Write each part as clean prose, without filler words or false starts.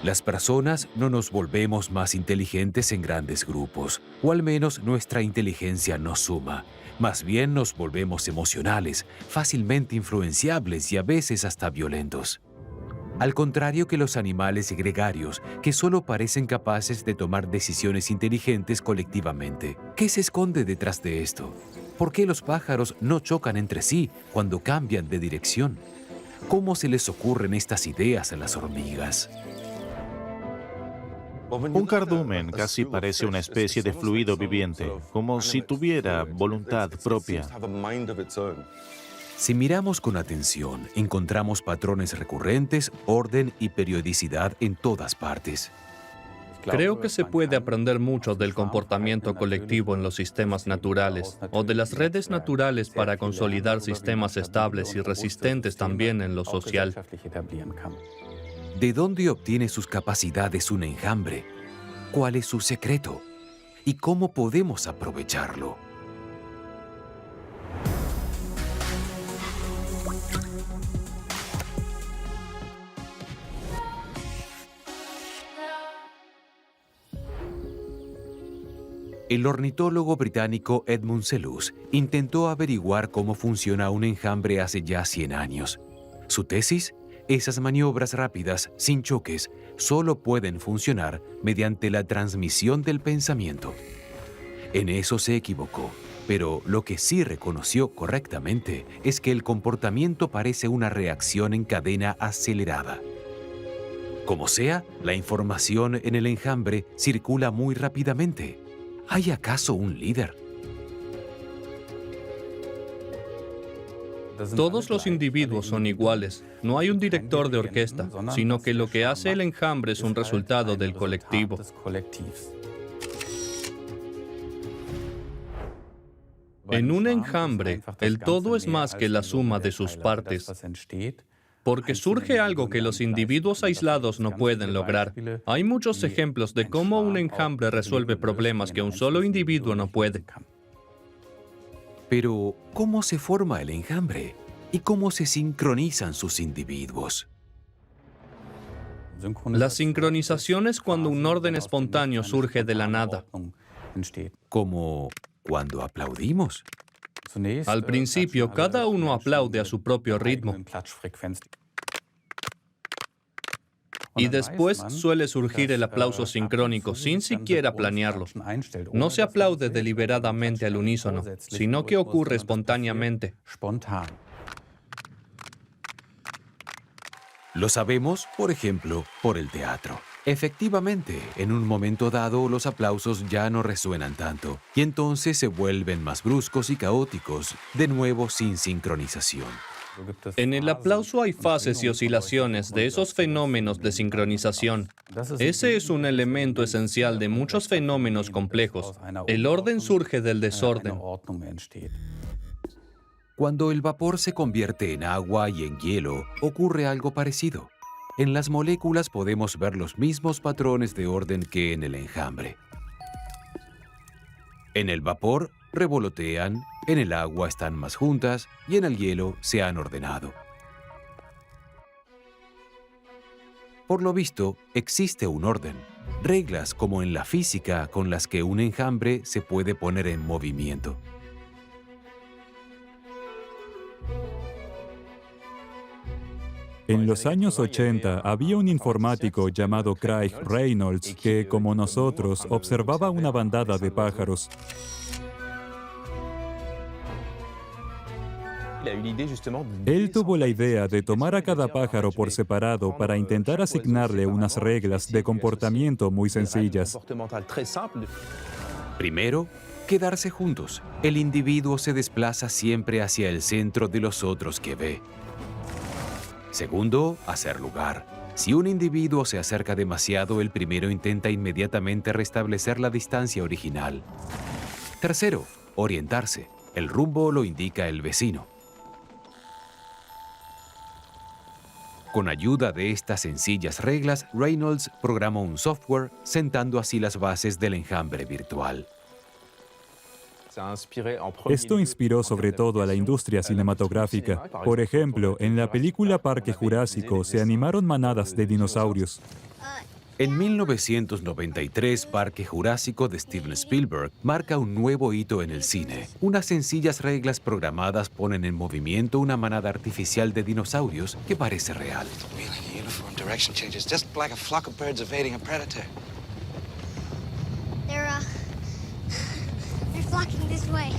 Las personas no nos volvemos más inteligentes en grandes grupos, o al menos nuestra inteligencia no suma. Más bien nos volvemos emocionales, fácilmente influenciables y a veces hasta violentos. Al contrario que los animales gregarios, que solo parecen capaces de tomar decisiones inteligentes colectivamente. ¿Qué se esconde detrás de esto? ¿Por qué los pájaros no chocan entre sí cuando cambian de dirección? ¿Cómo se les ocurren estas ideas a las hormigas? Un cardumen casi parece una especie de fluido viviente, como si tuviera voluntad propia. Si miramos con atención, encontramos patrones recurrentes, orden y periodicidad en todas partes. Creo que se puede aprender mucho del comportamiento colectivo en los sistemas naturales o de las redes naturales para consolidar sistemas estables y resistentes también en lo social. ¿De dónde obtiene sus capacidades un enjambre? ¿Cuál es su secreto? ¿Y cómo podemos aprovecharlo? El ornitólogo británico Edmund Selous intentó averiguar cómo funciona un enjambre hace ya 100 años. Su tesis: esas maniobras rápidas, sin choques, solo pueden funcionar mediante la transmisión del pensamiento. En eso se equivocó, pero lo que sí reconoció correctamente es que el comportamiento parece una reacción en cadena acelerada. Como sea, la información en el enjambre circula muy rápidamente. ¿Hay acaso un líder? Todos los individuos son iguales. No hay un director de orquesta, sino que lo que hace el enjambre es un resultado del colectivo. En un enjambre, el todo es más que la suma de sus partes, porque surge algo que los individuos aislados no pueden lograr. Hay muchos ejemplos de cómo un enjambre resuelve problemas que un solo individuo no puede. Pero, ¿cómo se forma el enjambre? ¿Y cómo se sincronizan sus individuos? La sincronización es cuando un orden espontáneo surge de la nada. Como cuando aplaudimos. Al principio, cada uno aplaude a su propio ritmo. Y después suele surgir el aplauso sincrónico sin siquiera planearlo. No se aplaude deliberadamente al unísono, sino que ocurre espontáneamente. Lo sabemos, por ejemplo, por el teatro. Efectivamente, en un momento dado los aplausos ya no resuenan tanto, y entonces se vuelven más bruscos y caóticos, de nuevo sin sincronización. En el aplauso hay fases y oscilaciones de esos fenómenos de sincronización. Ese es un elemento esencial de muchos fenómenos complejos. El orden surge del desorden. Cuando el vapor se convierte en agua y en hielo, ocurre algo parecido. En las moléculas podemos ver los mismos patrones de orden que en el enjambre. En el vapor revolotean, en el agua están más juntas y en el hielo se han ordenado. Por lo visto, existe un orden, reglas como en la física con las que un enjambre se puede poner en movimiento. En los años 80 había un informático llamado Craig Reynolds que, como nosotros, observaba una bandada de pájaros. Él tuvo la idea de tomar a cada pájaro por separado para intentar asignarle unas reglas de comportamiento muy sencillas. Primero, quedarse juntos. El individuo se desplaza siempre hacia el centro de los otros que ve. Segundo, hacer lugar. Si un individuo se acerca demasiado, el primero intenta inmediatamente restablecer la distancia original. Tercero, orientarse. El rumbo lo indica el vecino. Con ayuda de estas sencillas reglas, Reynolds programó un software, sentando así las bases del enjambre virtual. Esto inspiró sobre todo a la industria cinematográfica. Por ejemplo, en la película Parque Jurásico se animaron manadas de dinosaurios. En 1993, Parque Jurásico de Steven Spielberg marca un nuevo hito en el cine. Unas sencillas reglas programadas ponen en movimiento una manada artificial de dinosaurios que parece real. They're flocking this way.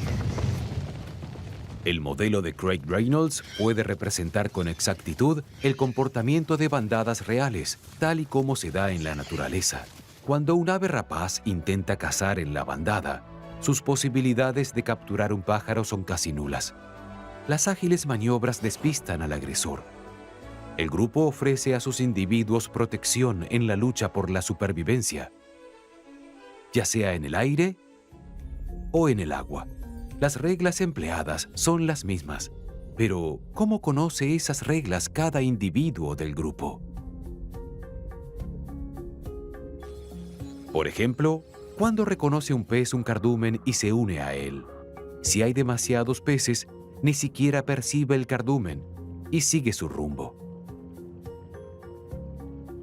El modelo de Craig Reynolds puede representar con exactitud el comportamiento de bandadas reales, tal y como se da en la naturaleza. Cuando un ave rapaz intenta cazar en la bandada, sus posibilidades de capturar un pájaro son casi nulas. Las ágiles maniobras despistan al agresor. El grupo ofrece a sus individuos protección en la lucha por la supervivencia, ya sea en el aire o en el agua. Las reglas empleadas son las mismas, pero ¿cómo conoce esas reglas cada individuo del grupo? Por ejemplo, ¿cuándo reconoce un pez un cardumen y se une a él? Si hay demasiados peces, ni siquiera percibe el cardumen y sigue su rumbo.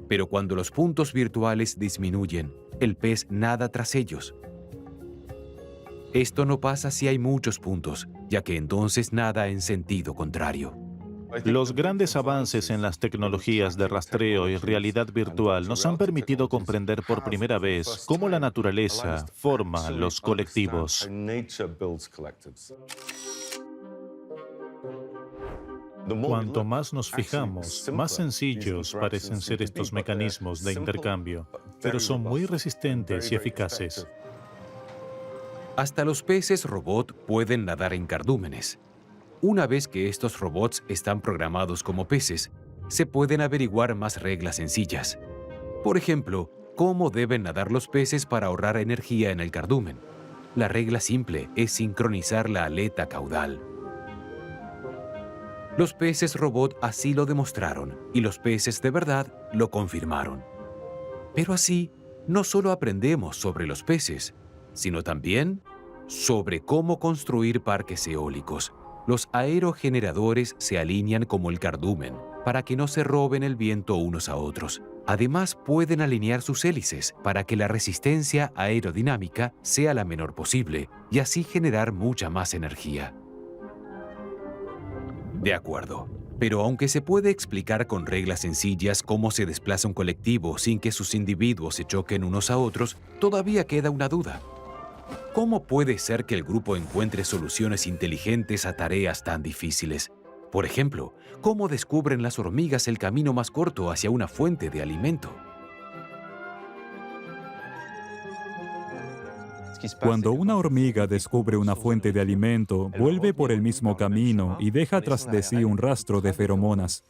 Pero cuando los puntos virtuales disminuyen, el pez nada tras ellos. Esto no pasa si hay muchos puntos, ya que entonces nada en sentido contrario. Los grandes avances en las tecnologías de rastreo y realidad virtual nos han permitido comprender por primera vez cómo la naturaleza forma los colectivos. Cuanto más nos fijamos, más sencillos parecen ser estos mecanismos de intercambio, pero son muy resistentes y eficaces. Hasta los peces robot pueden nadar en cardúmenes. Una vez que estos robots están programados como peces, se pueden averiguar más reglas sencillas. Por ejemplo, ¿cómo deben nadar los peces para ahorrar energía en el cardumen? La regla simple es sincronizar la aleta caudal. Los peces robot así lo demostraron y los peces de verdad lo confirmaron. Pero así, no solo aprendemos sobre los peces, sino también sobre cómo construir parques eólicos. Los aerogeneradores se alinean como el cardumen para que no se roben el viento unos a otros. Además, pueden alinear sus hélices para que la resistencia aerodinámica sea la menor posible y así generar mucha más energía. De acuerdo. Pero aunque se puede explicar con reglas sencillas cómo se desplaza un colectivo sin que sus individuos se choquen unos a otros, todavía queda una duda. ¿Cómo puede ser que el grupo encuentre soluciones inteligentes a tareas tan difíciles? Por ejemplo, ¿cómo descubren las hormigas el camino más corto hacia una fuente de alimento? Cuando una hormiga descubre una fuente de alimento, vuelve por el mismo camino y deja tras de sí un rastro de feromonas.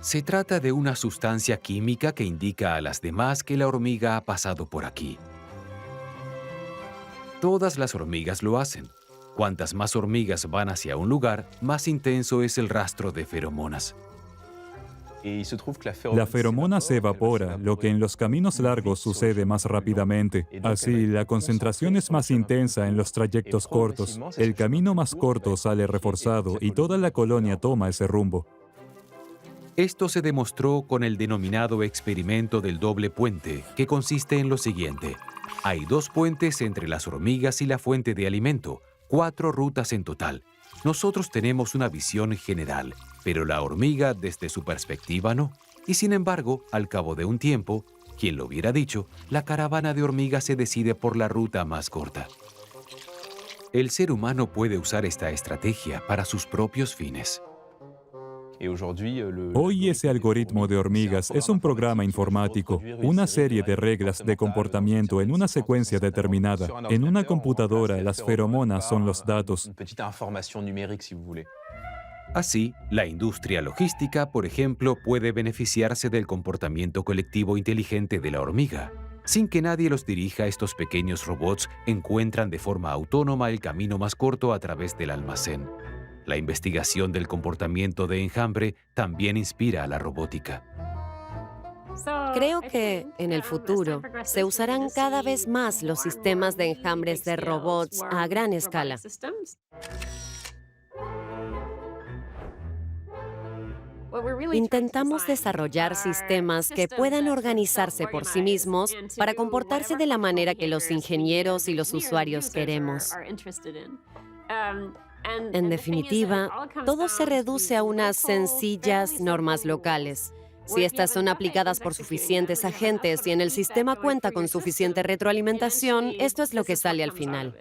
Se trata de una sustancia química que indica a las demás que la hormiga ha pasado por aquí. Todas las hormigas lo hacen. Cuantas más hormigas van hacia un lugar, más intenso es el rastro de feromonas. La feromona se evapora, lo que en los caminos largos sucede más rápidamente. Así, la concentración es más intensa en los trayectos cortos. El camino más corto sale reforzado y toda la colonia toma ese rumbo. Esto se demostró con el denominado experimento del doble puente, que consiste en lo siguiente. Hay 2 puentes entre las hormigas y la fuente de alimento, 4 rutas en total. Nosotros tenemos una visión general, pero la hormiga desde su perspectiva no. Y sin embargo, al cabo de un tiempo, quien lo hubiera dicho, la caravana de hormigas se decide por la ruta más corta. El ser humano puede usar esta estrategia para sus propios fines. Hoy ese algoritmo de hormigas es un programa informático, una serie de reglas de comportamiento en una secuencia determinada. En una computadora, las feromonas son los datos. Así, la industria logística, por ejemplo, puede beneficiarse del comportamiento colectivo inteligente de la hormiga. Sin que nadie los dirija, estos pequeños robots encuentran de forma autónoma el camino más corto a través del almacén. La investigación del comportamiento de enjambre también inspira a la robótica. Creo que en el futuro se usarán cada vez más los sistemas de enjambres de robots a gran escala. Intentamos desarrollar sistemas que puedan organizarse por sí mismos para comportarse de la manera que los ingenieros y los usuarios queremos. En definitiva, todo se reduce a unas sencillas normas locales. Si estas son aplicadas por suficientes agentes y en el sistema cuenta con suficiente retroalimentación, esto es lo que sale al final.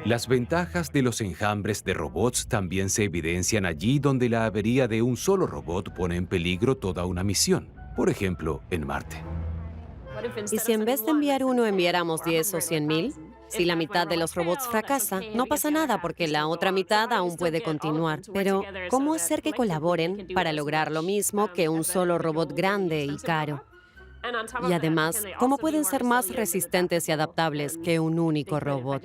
Las ventajas de los enjambres de robots también se evidencian allí donde la avería de un solo robot pone en peligro toda una misión, por ejemplo, en Marte. ¿Y si en vez de enviar uno enviáramos 10 o 100,000? Si la mitad de los robots fracasa, no pasa nada porque la otra mitad aún puede continuar. Pero, ¿cómo hacer que colaboren para lograr lo mismo que un solo robot grande y caro? Y además, ¿cómo pueden ser más resistentes y adaptables que un único robot?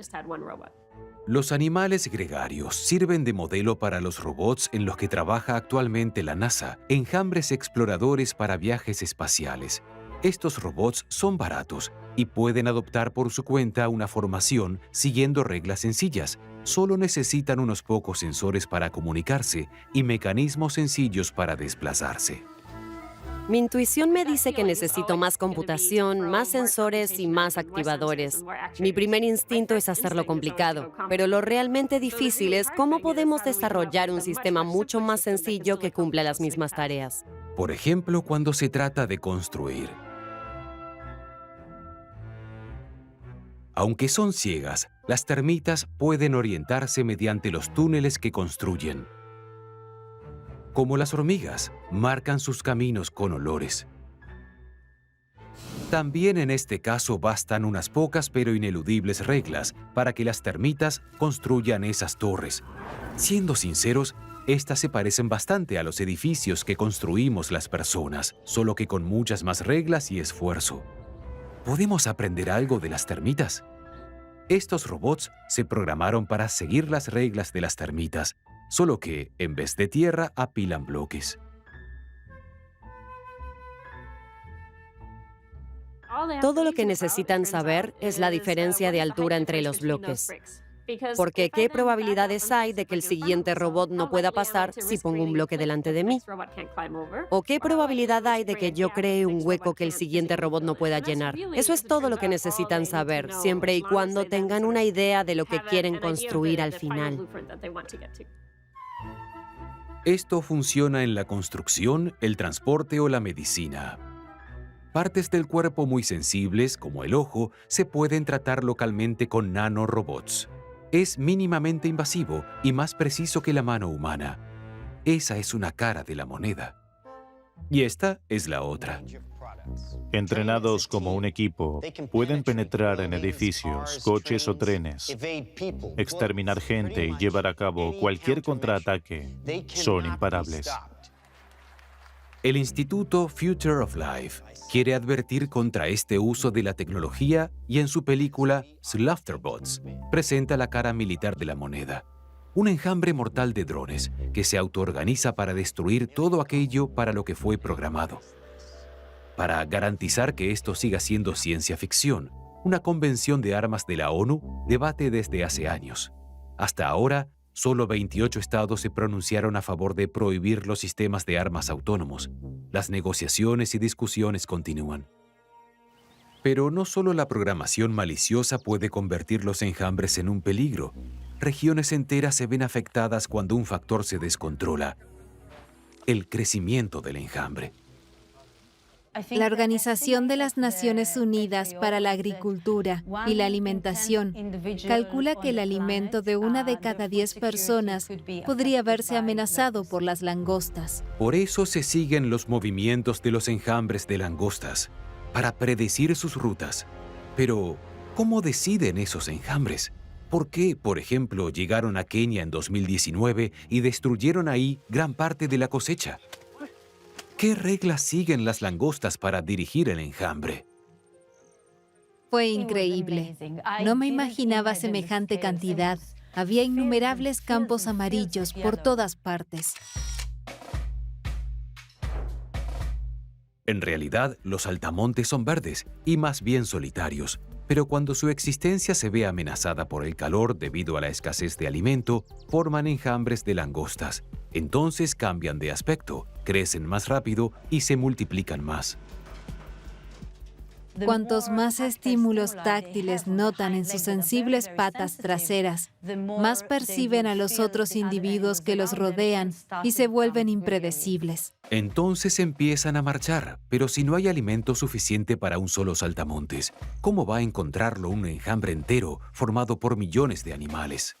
Los animales gregarios sirven de modelo para los robots en los que trabaja actualmente la NASA, enjambres exploradores para viajes espaciales. Estos robots son baratos y pueden adoptar por su cuenta una formación siguiendo reglas sencillas. Solo necesitan unos pocos sensores para comunicarse y mecanismos sencillos para desplazarse. Mi intuición me dice que necesito más computación, más sensores y más activadores. Mi primer instinto es hacerlo complicado, pero lo realmente difícil es cómo podemos desarrollar un sistema mucho más sencillo que cumpla las mismas tareas. Por ejemplo, cuando se trata de construir. Aunque son ciegas, las termitas pueden orientarse mediante los túneles que construyen. Como las hormigas, marcan sus caminos con olores. También en este caso bastan unas pocas pero ineludibles reglas para que las termitas construyan esas torres. Siendo sinceros, estas se parecen bastante a los edificios que construimos las personas, solo que con muchas más reglas y esfuerzo. ¿Podemos aprender algo de las termitas? Estos robots se programaron para seguir las reglas de las termitas, solo que, en vez de tierra, apilan bloques. Todo lo que necesitan saber es la diferencia de altura entre los bloques. Porque ¿qué probabilidades hay de que el siguiente robot no pueda pasar si pongo un bloque delante de mí? ¿O qué probabilidad hay de que yo cree un hueco que el siguiente robot no pueda llenar? Eso es todo lo que necesitan saber, siempre y cuando tengan una idea de lo que quieren construir al final. Esto funciona en la construcción, el transporte o la medicina. Partes del cuerpo muy sensibles, como el ojo, se pueden tratar localmente con nanorobots. Es mínimamente invasivo y más preciso que la mano humana. Esa es una cara de la moneda. Y esta es la otra. Entrenados como un equipo, pueden penetrar en edificios, coches o trenes, exterminar gente y llevar a cabo cualquier contraataque. Son imparables. El Instituto Future of Life quiere advertir contra este uso de la tecnología y en su película Slaughterbots presenta la cara militar de la moneda. Un enjambre mortal de drones que se autoorganiza para destruir todo aquello para lo que fue programado. Para garantizar que esto siga siendo ciencia ficción, una convención de armas de la ONU debate desde hace años. Hasta ahora, solo 28 estados se pronunciaron a favor de prohibir los sistemas de armas autónomos. Las negociaciones y discusiones continúan. Pero no solo la programación maliciosa puede convertir los enjambres en un peligro. Regiones enteras se ven afectadas cuando un factor se descontrola: el crecimiento del enjambre. La Organización de las Naciones Unidas para la Agricultura y la Alimentación calcula que el alimento de 1 de cada 10 personas podría verse amenazado por las langostas. Por eso se siguen los movimientos de los enjambres de langostas, para predecir sus rutas. Pero, ¿cómo deciden esos enjambres? ¿Por qué, por ejemplo, llegaron a Kenia en 2019 y destruyeron ahí gran parte de la cosecha? ¿Qué reglas siguen las langostas para dirigir el enjambre? Fue increíble. No me imaginaba semejante cantidad. Había innumerables campos amarillos por todas partes. En realidad, los saltamontes son verdes y más bien solitarios, pero cuando su existencia se ve amenazada por el calor debido a la escasez de alimento, forman enjambres de langostas. Entonces cambian de aspecto, crecen más rápido y se multiplican más. Cuantos más estímulos táctiles notan en sus sensibles patas traseras, más perciben a los otros individuos que los rodean y se vuelven impredecibles. Entonces empiezan a marchar, pero si no hay alimento suficiente para un solo saltamontes, ¿cómo va a encontrarlo un enjambre entero formado por millones de animales?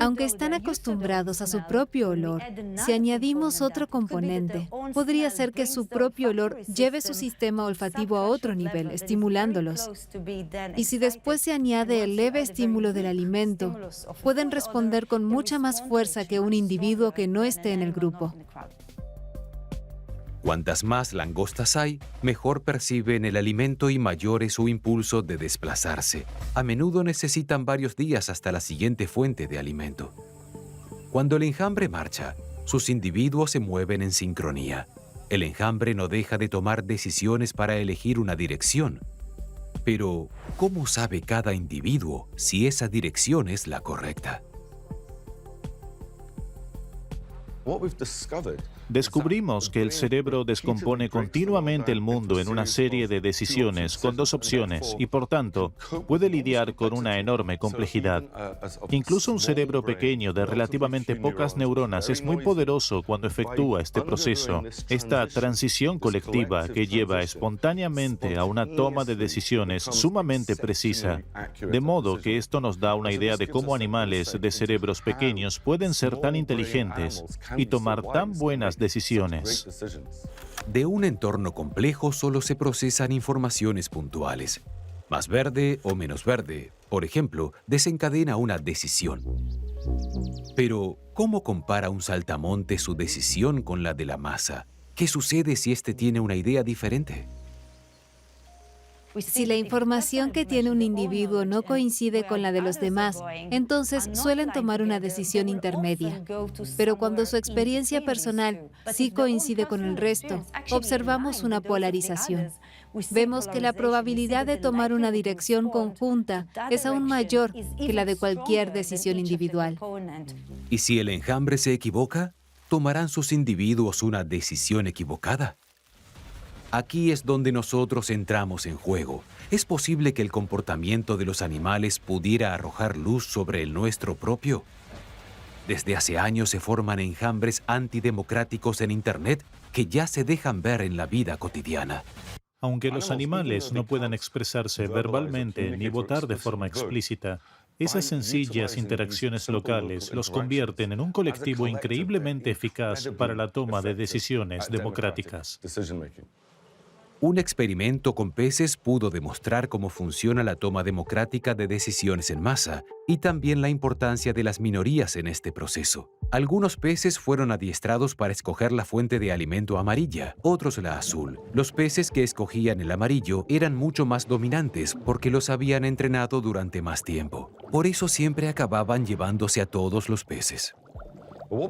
Aunque están acostumbrados a su propio olor, si añadimos otro componente, podría ser que su propio olor lleve su sistema olfativo a otro nivel, estimulándolos. Y si después se añade el leve estímulo del alimento, pueden responder con mucha más fuerza que un individuo que no esté en el grupo. Cuantas más langostas hay, mejor perciben el alimento y mayor es su impulso de desplazarse. A menudo necesitan varios días hasta la siguiente fuente de alimento. Cuando el enjambre marcha, sus individuos se mueven en sincronía. El enjambre no deja de tomar decisiones para elegir una dirección. Pero, ¿cómo sabe cada individuo si esa dirección es la correcta? Descubrimos que el cerebro descompone continuamente el mundo en una serie de decisiones con dos opciones y, por tanto, puede lidiar con una enorme complejidad. Incluso un cerebro pequeño de relativamente pocas neuronas es muy poderoso cuando efectúa este proceso, esta transición colectiva que lleva espontáneamente a una toma de decisiones sumamente precisa. De modo que esto nos da una idea de cómo animales de cerebros pequeños pueden ser tan inteligentes y tomar tan buenas decisiones. De un entorno complejo solo se procesan informaciones puntuales. Más verde o menos verde, por ejemplo, desencadena una decisión. Pero, ¿cómo compara un saltamonte su decisión con la de la masa? ¿Qué sucede si éste tiene una idea diferente? Si la información que tiene un individuo no coincide con la de los demás, entonces suelen tomar una decisión intermedia. Pero cuando su experiencia personal sí coincide con el resto, observamos una polarización. Vemos que la probabilidad de tomar una dirección conjunta es aún mayor que la de cualquier decisión individual. ¿Y si el enjambre se equivoca? ¿Tomarán sus individuos una decisión equivocada? Aquí es donde nosotros entramos en juego. ¿Es posible que el comportamiento de los animales pudiera arrojar luz sobre el nuestro propio? Desde hace años se forman enjambres antidemocráticos en Internet que ya se dejan ver en la vida cotidiana. Aunque los animales no puedan expresarse verbalmente ni votar de forma explícita, esas sencillas interacciones locales los convierten en un colectivo increíblemente eficaz para la toma de decisiones democráticas. Un experimento con peces pudo demostrar cómo funciona la toma democrática de decisiones en masa y también la importancia de las minorías en este proceso. Algunos peces fueron adiestrados para escoger la fuente de alimento amarilla, otros la azul. Los peces que escogían el amarillo eran mucho más dominantes porque los habían entrenado durante más tiempo. Por eso siempre acababan llevándose a todos los peces.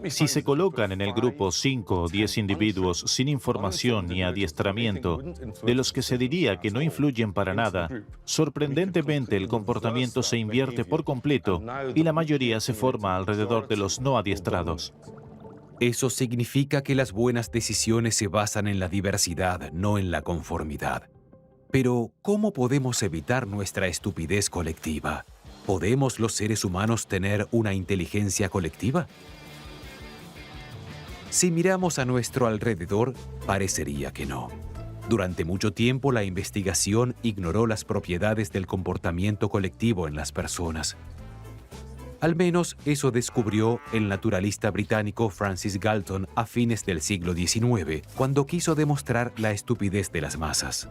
Si se colocan en el grupo 5 o 10 individuos sin información ni adiestramiento, de los que se diría que no influyen para nada, sorprendentemente el comportamiento se invierte por completo y la mayoría se forma alrededor de los no adiestrados. Eso significa que las buenas decisiones se basan en la diversidad, no en la conformidad. Pero, ¿cómo podemos evitar nuestra estupidez colectiva? ¿Podemos los seres humanos tener una inteligencia colectiva? Si miramos a nuestro alrededor, parecería que no. Durante mucho tiempo, la investigación ignoró las propiedades del comportamiento colectivo en las personas. Al menos eso descubrió el naturalista británico Francis Galton a fines del siglo XIX, cuando quiso demostrar la estupidez de las masas.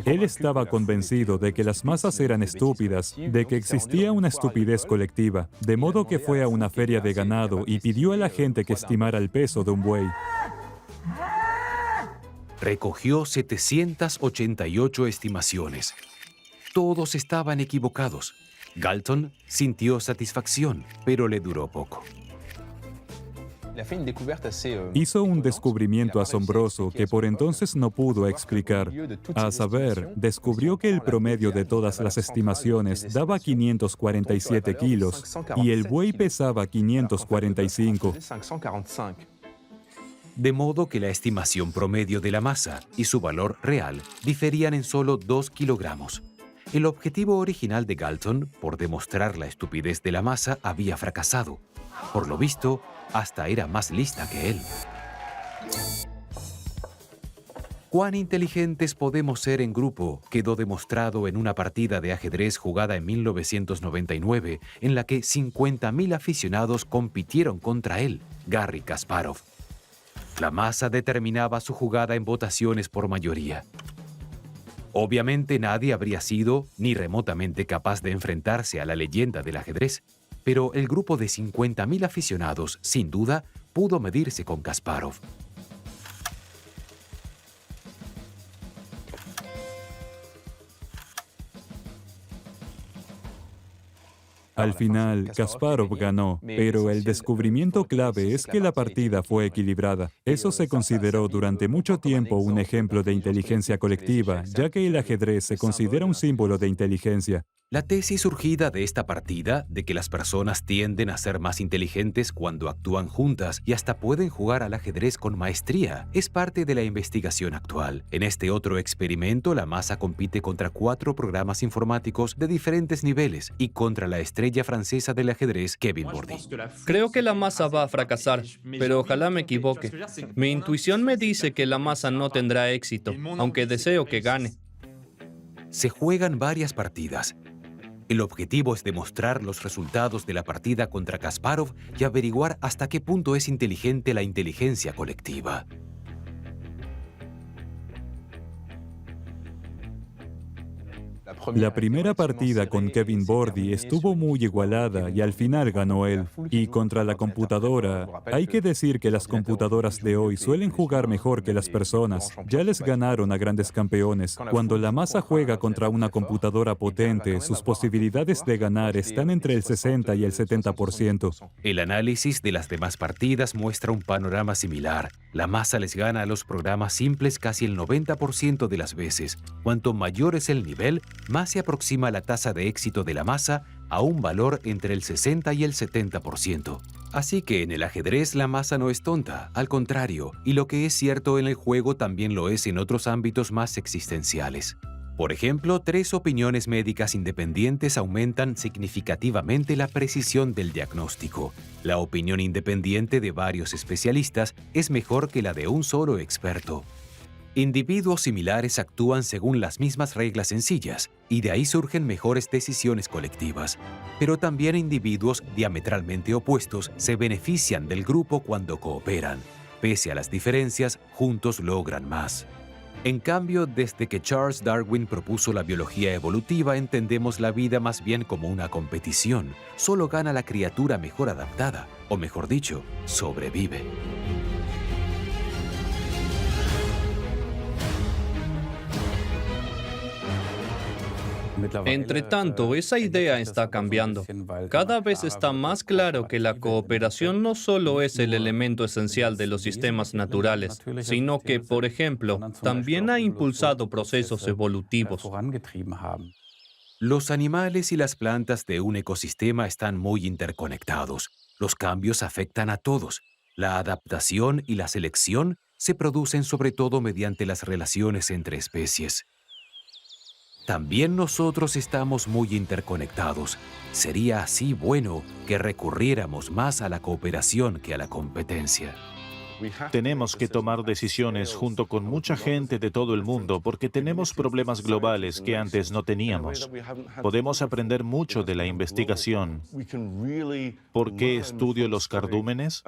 Él estaba convencido de que las masas eran estúpidas, de que existía una estupidez colectiva, de modo que fue a una feria de ganado y pidió a la gente que estimara el peso de un buey. Recogió 788 estimaciones. Todos estaban equivocados. Galton sintió satisfacción, pero le duró poco. Hizo un descubrimiento asombroso que por entonces no pudo explicar. A saber, descubrió que el promedio de todas las estimaciones daba 547 kilos y el buey pesaba 545. De modo que la estimación promedio de la masa y su valor real diferían en solo 2 kilogramos. El objetivo original de Galton, por demostrar la estupidez de la masa, había fracasado. Por lo visto, hasta era más lista que él. ¿Cuán inteligentes podemos ser en grupo? Quedó demostrado en una partida de ajedrez jugada en 1999, en la que 50.000 aficionados compitieron contra él, Garry Kasparov. La masa determinaba su jugada en votaciones por mayoría. Obviamente nadie habría sido ni remotamente capaz de enfrentarse a la leyenda del ajedrez, pero el grupo de 50.000 aficionados, sin duda, pudo medirse con Kasparov. Al final, Kasparov ganó, pero el descubrimiento clave es que la partida fue equilibrada. Eso se consideró durante mucho tiempo un ejemplo de inteligencia colectiva, ya que el ajedrez se considera un símbolo de inteligencia. La tesis surgida de esta partida, de que las personas tienden a ser más inteligentes cuando actúan juntas y hasta pueden jugar al ajedrez con maestría, es parte de la investigación actual. En este otro experimento, la masa compite contra 4 programas informáticos de diferentes niveles y contra la estrella francesa del ajedrez, Kevin Bordy. Creo que la masa va a fracasar, pero ojalá me equivoque. Mi intuición me dice que la masa no tendrá éxito, aunque deseo que gane. Se juegan varias partidas. El objetivo es demostrar los resultados de la partida contra Kasparov y averiguar hasta qué punto es inteligente la inteligencia colectiva. La primera partida con Kevin Bordy estuvo muy igualada y al final ganó él. Y contra la computadora, hay que decir que las computadoras de hoy suelen jugar mejor que las personas. Ya les ganaron a grandes campeones. Cuando la masa juega contra una computadora potente, sus posibilidades de ganar están entre el 60 y el 70%. El análisis de las demás partidas muestra un panorama similar. La masa les gana a los programas simples casi el 90% de las veces. Cuanto mayor es el nivel, más se aproxima la tasa de éxito de la masa a un valor entre el 60 y el 70%. Así que en el ajedrez la masa no es tonta, al contrario, y lo que es cierto en el juego también lo es en otros ámbitos más existenciales. Por ejemplo, 3 opiniones médicas independientes aumentan significativamente la precisión del diagnóstico. La opinión independiente de varios especialistas es mejor que la de un solo experto. Individuos similares actúan según las mismas reglas sencillas, y de ahí surgen mejores decisiones colectivas. Pero también individuos diametralmente opuestos se benefician del grupo cuando cooperan. Pese a las diferencias, juntos logran más. En cambio, desde que Charles Darwin propuso la biología evolutiva, entendemos la vida más bien como una competición. Solo gana la criatura mejor adaptada, o mejor dicho, sobrevive. Entre tanto, esa idea está cambiando. Cada vez está más claro que la cooperación no solo es el elemento esencial de los sistemas naturales, sino que, por ejemplo, también ha impulsado procesos evolutivos. Los animales y las plantas de un ecosistema están muy interconectados. Los cambios afectan a todos. La adaptación y la selección se producen sobre todo mediante las relaciones entre especies. También nosotros estamos muy interconectados. Sería así bueno que recurriéramos más a la cooperación que a la competencia. Tenemos que tomar decisiones junto con mucha gente de todo el mundo porque tenemos problemas globales que antes no teníamos. Podemos aprender mucho de la investigación. ¿Por qué estudio los cardúmenes?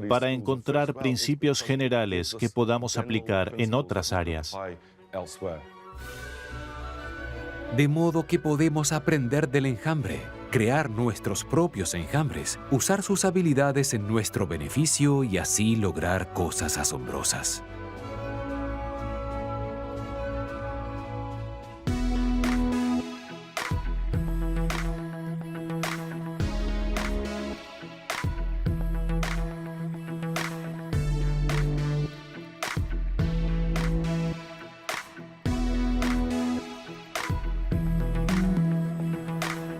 Para encontrar principios generales que podamos aplicar en otras áreas. De modo que podemos aprender del enjambre, crear nuestros propios enjambres, usar sus habilidades en nuestro beneficio y así lograr cosas asombrosas.